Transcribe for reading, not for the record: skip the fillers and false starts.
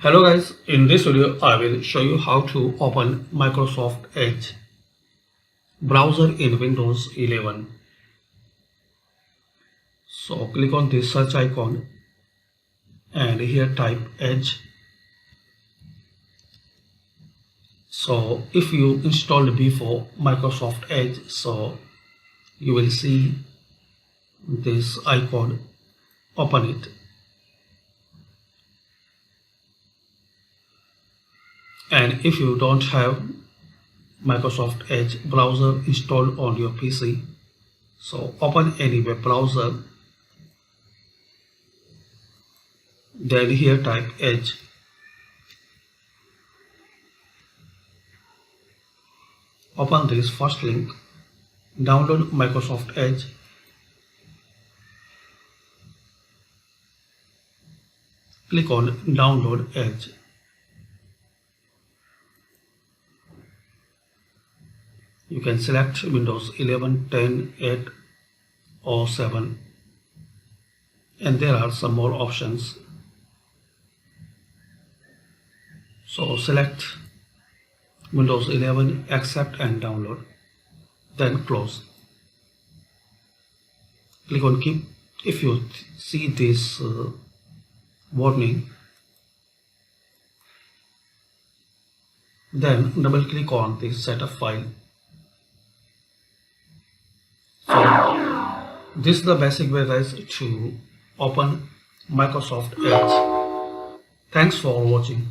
Hello guys, in this video I will show you how to open Microsoft Edge browser in Windows 11. So click on this search icon and here type Edge. So if you installed before Microsoft Edge, so you will see this icon, open it. And if you don't have Microsoft Edge browser installed on your PC, so open any web browser, then here type Edge. Open this first link, download Microsoft Edge. Click on download Edge. You can select Windows 11, 10, 8 or 7, and there are some more options. So select Windows 11, accept and download, then close. Click on keep. If you see this warning, then double click on this setup file. So this is the basic way guys to open Microsoft Edge. Thanks for watching.